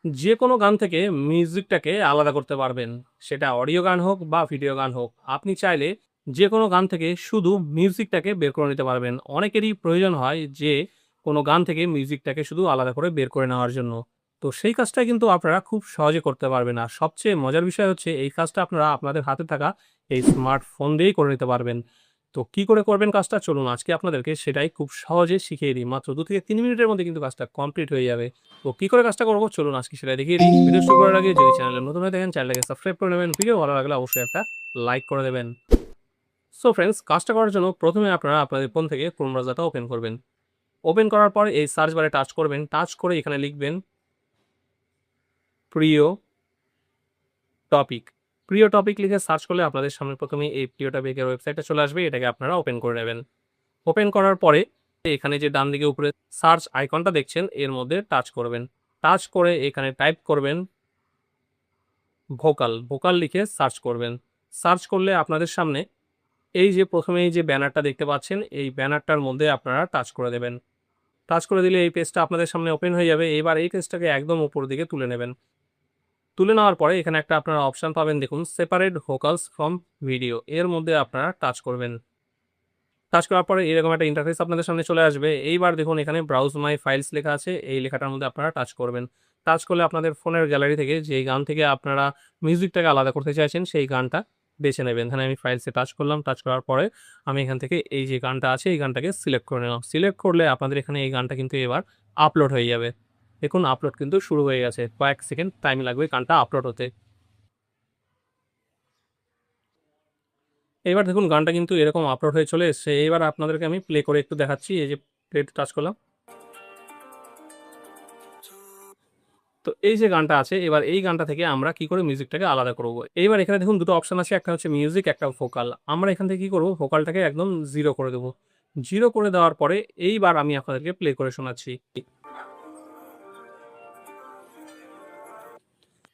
যে কোনো গান থেকে মিউজিকটাকে আলাদা করতে পারবেন। সেটা অডিও গান হোক বা ভিডিও গান হোক। আপনি চাইলে যে কোনো গান থেকে শুধু মিউজিকটাকে বের করে নিতে পারবেন। অনেকেরই প্রয়োজন হয় যে কোনো গান থেকে মিউজিকটাকে শুধু আলাদা করে বের করে নেওয়ার জন্য। তো সেই কাজটা কিন্তু আপনারা খুব সহজে করতে পারবেন। আর সবচেয়ে মজার বিষয় হচ্ছে এই কাজটা আপনারা আপনাদের হাতে থাকা এই স্মার্টফোন দিয়েই করে নিতে পারবেন। তো কি করে করবেন কাজটা? চলুন আজকে আপনাদেরকে সেটাই খুব সহজে শিখিয়ে দিই। মাত্র ২ থেকে ৩ মিনিটের মধ্যে কিন্তু কাজটা কমপ্লিট হয়ে যাবে। তো কি করে কাজটা করব? চলুন আজকে সেটা দেখিয়ে দিই। ভিডিও শুরু করার আগে যদি চ্যানেলে নতুন হয়ে থাকেন চ্যানেলটাকে সাবস্ক্রাইব করে নেবেন। ভিডিও ভালো লাগলে অবশ্যই একটা লাইক করে দেবেন। সো ফ্রেন্ডস, কাজটা করার জন্য ১ম এ আপনারা আপনাদের ফোন থেকে ক্রোম ব্রাউজারটা ওপেন করবেন। ওপেন করার পর এই সার্চ বারে টাচ করবেন। টাচ করে এখানে লিখবেন প্রিয় টপিক। প্রিয় টপিক লিখে সার্চ করলে আপনাদের সামনে ১ম এই প্রিয় টপিকের ওয়েবসাইটটা চলে আসবে। এটাকে আপনারা ওপেন করে নেবেন। ওপেন করার পরে এখানে যে ডান দিকে উপরে সার্চ আইকনটা দেখছেন এর মধ্যে টাচ করবেন। টাচ করে এখানে টাইপ করবেন ভোকাল। ভোকাল লিখে সার্চ করবেন। সার্চ করলে আপনাদের সামনে এই যে ১ম এই যে ব্যানারটা দেখতে পাচ্ছেন, এই ব্যানারটার মধ্যে আপনারা টাচ করে দেবেন। টাচ করে দিলে এই পেজটা আপনাদের সামনে ওপেন হয়ে যাবে। এবার এই পেজটাকে একদম উপর দিকে তুলে নেবেন। তুলে নেওয়ার পরে এখানে একটা আপনারা অপশন পাবেন দেখুন, সেপারেট ভোকালস ফ্রম ভিডিও। এর মধ্যে আপনারা টাচ করবেন। টাচ করার পরে এরকম একটা ইন্টারফেস আপনাদের সামনে চলে আসবে। এইবার দেখুন এখানে ব্রাউজ মাই ফাইলস লেখা আছে। এই লেখাটার মধ্যে আপনারা টাচ করবেন। টাচ করলে আপনাদের ফোনের গ্যালারি থেকে যেই গান থেকে আপনারা মিউজিকটাকে আলাদা করতে চাইছেন সেই গানটা বেছে নেবেন। এখানে আমি ফাইলসে টাচ করলাম। টাচ করার পরে আমি এখান থেকে এই যে গানটা আছে এই গানটাকে সিলেক্ট করে নিলাম। সিলেক্ট করলে আপনাদের এখানে এই গানটা কিন্তু এবার আপলোড হয়ে যাবে। দেখুন আপলোড কিন্তু শুরু হয়ে গেছে। কয়েক সেকেন্ড টাইম লাগবে গানটা আপলোড হতে। এবার দেখুন গানটা কিন্তু এরকম আপলোড হয়ে চলে এসছে। এবার আপনাদেরকে আমি প্লে করে একটু দেখাচ্ছি। এই যে প্লেতে টাচ করলাম। তো এই যে গানটা আছে, এবার এই গানটা থেকে আমরা কি করে মিউজিকটাকে আলাদা করব? এইবার এখানে দেখুন ২ টো অপশন আছে। একটা হচ্ছে মিউজিক, একটা ভোকাল। আমরা এখান থেকে কি করব? ভোকালটাকে একদম 0 করে দেব। 0 করে দেওয়ার পরে এইবার আমি আপনাদেরকে প্লে করে শোনাচ্ছি।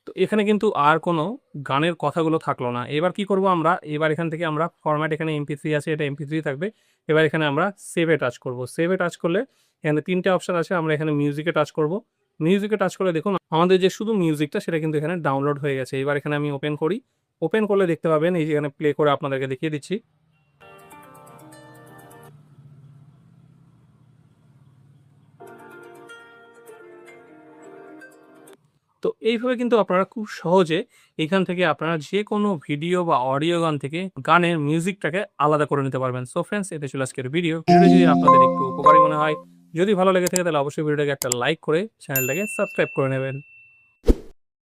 তো এখানে কিন্তু আর কোনো গানের কথাগুলো থাকলো না। এবার কি করব আমরা? এবার এখান থেকে আমরা ফরম্যাট, এখানে MP3 আছে, এটা MP3 থাকবে। এবার এখানে আমরা সেভ এ টাচ করব। সেভ এ টাচ করলে এখানে ৩ টে অপশন আছে। আমরা এখানে মিউজিক এ টাচ করব। মিউজিক এ টাচ করলে দেখুন আমাদের যে শুধু মিউজিকটা সেটা কিন্তু এখানে ডাউনলোড হয়ে গেছে। এবার এখানে আমি ওপেন করি। ওপেন করলে দেখতে পাবেন এই যে এখানে প্লে করে আপনাদেরকে দেখিয়ে দিচ্ছি। তো এইভাবে কিন্তু আপনারা খুব সহজে এখান থেকে আপনারা যেকোনো ভিডিও বা অডিও গান থেকে গানের মিউজিকটাকে আলাদা করে নিতে পারবেন। সো ফ্রেন্ডস, এটা ছিল আজকের ভিডিও। ভিডিওটি যদি আপনাদের একটু উপকারী মনে হয়, যদি ভালো লেগে থাকে তাহলে অবশ্যই ভিডিওটাকে একটা লাইক করে চ্যানেলটাকে সাবস্ক্রাইব করে নেবেন।